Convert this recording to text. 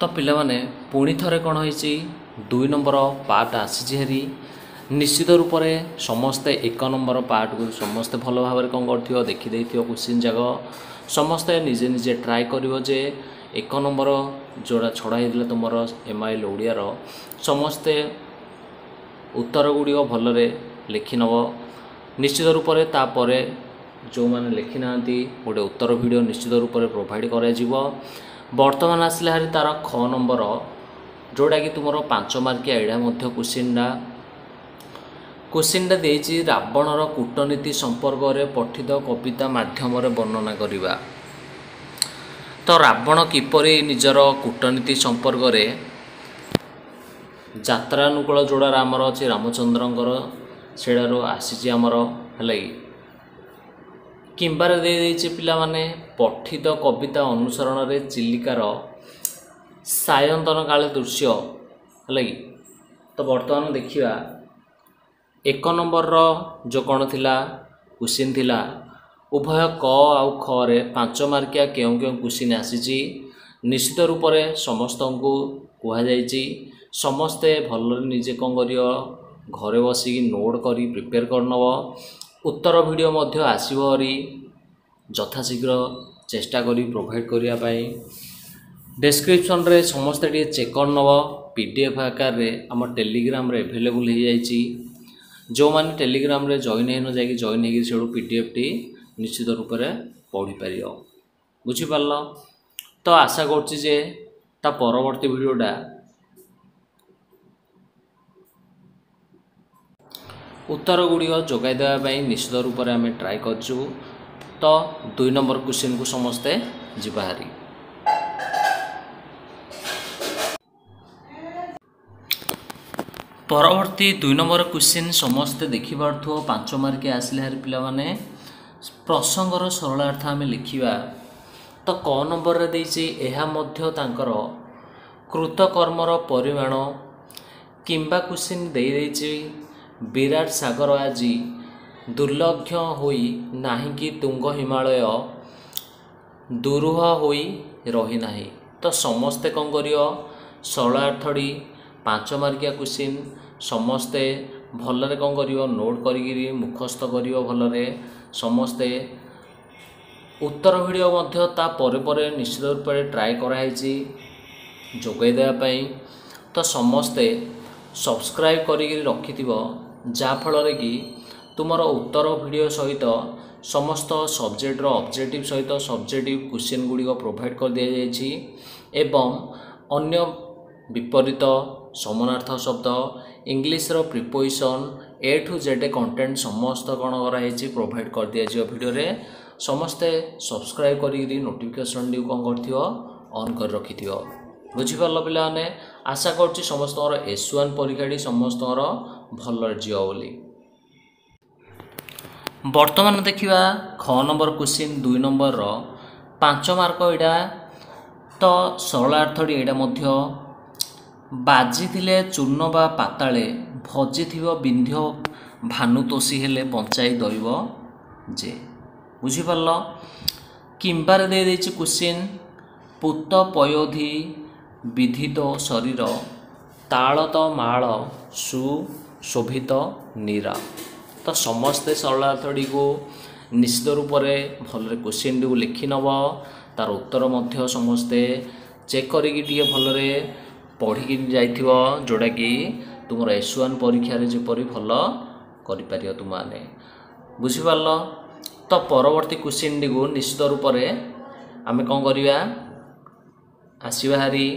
तो पिला माने पुणी थरे कौन होइछि 2 नंबर पार्ट आसी हेरी निश्चित रूप से समस्ते 1 नंबर पार्ट को समस्ते भल भाव कौन कर देखी क्वेश्चन जाक समस्ते निजे निजे ट्राए करिवो जे 1 नंबर जोड़ा छड़ा होता तुम MIL ओडियार समस्ते उत्तर गुड़िक भलरे लिखि नब निश्चित रूप से तापर जो मैंने लिखि ना गोटे उत्तर वीडियो निश्चित रूप से प्रोवाइड कर बर्तमान आसला हारी तार ख नंबर जोड़ा कि तुम 5 मार्किया एडा क्वेश्चन देछि रावणर कूटनीति संपर्क में पठित कविता माध्यम वर्णना करवा। तो रावण किपरि निजर कूटनीति संपर्क में यात्रानुकूल जोड़ा आमर अच्छे रामचंद्रंकर सेडार आसी आमर है किंबार दे पिला माने पठित कविता अनुसरण रे चिलिकार सायंतन काल दृश्य है। तो बर्तमान देखिए 1 नंबर जो कौन थिला क्वेश्चन थिला उभय क आउ ख रे 5 मार्किया क्यों क्यों क्वेश्चन आसी निश्चित रूप से समस्त को कहुई समस्ते भल निजे कौन कर घरे बसिक नोट कर प्रिपेयर करनब उत्तर वीडियो मध्य आसरी यथाशीघ्र चेष्टा करी प्रोवाइड करने डिस्क्रिप्शन रे समस्ते टे चेक करनब PDF आकार रे आम टेलीग्राम रे अवेलेबल हो जाइए जो मैंने टेलीग्राम रे जॉइन है जाकि जॉइन हो PDF टी निश्चित रूप से पढ़ी पार बुझीपार। तो आशा करुच्चे ता परवर्ती वीडियोटा उत्तर गुड़िक जोगाई देवाई निश्चित रूप से आम ट्राए करछु। तो 2 नंबर क्वेश्चन को समस्ते जीवाहारी परवर्ती 2 नंबर क्वेश्चन समस्ते देखिपारथो 5 मार्किया आसले हारी पिला माने प्रसंगर सरलार्थ आम लिखा। तो क नंबर रे देछि एहा मध्य तांकर कृतकर्मर परिमाण किंबा क्वेश्चन दे देछि विराट सागर आज दुर्लक्ष होई नाही कि तुंग हिमालय दुरूह होई रही नाही। तो समस्ते कौन करियो सरलार्थटी 5 मार्किया क्वेश्चन समस्ते भलरे कौन करियो नोट करी मुखस्थ करियो भलरे समस्ते उत्तर वीडियो मध्य ता परे निश्चित रूप से ट्राए कराई जोगाई देवाई। तो समस्ते सब्सक्राइब करी रखिथिबो जाफल कि तुमर उत्तर वीडियो सहित समस्त सब्जेक्टर ऑब्जेक्टिव सहित सब्जेक्टिव क्वेश्चन गुड़िक प्रोवाइड कर दि जाइछि एवं अन्य विपरीत समानार्थ शब्द इंग्लिश रो preposition A to Z content समस्त कौन कराई प्रोवाइड कर दिया वीडियो रे समस्ते सब्सक्राइब करी नोटिफिकेशन डी कौन कर ऑन कर रखि बुझीपार पिलाने आशा कर समस्त S1 परीक्षा समस्त भल जीव बोली। बर्तमान देखिए ख नंबर क्वेश्चन 2 नंबर 5 मार्क एटा। तो सरलार्थटी एटा मध्य बाजी थिले चूर्ण बा पाताले भजी थिबो बिंध्य भानुतोषी हेले बंचाई दैव जे बुझीपार। किंबार दे देछि क्वेश्चन पुत पयोधि विधित शरीर ताड़त माल सुशोभित नीरा। तो समस्ते सरलार्थटी को निश्चित रूप से भल क्वेश्चन टी लिखि नब तार उत्तर मध्य समस्ते चेक करी भलरे पढ़ी जाइथिबो जोड़ा कि तुम S1 परीक्षा जपरी भल कर तुमने बुझीपार। तो परवर्ती क्वेश्चन टी को निश्चित रूप से आम कौन करवा आसवा हारी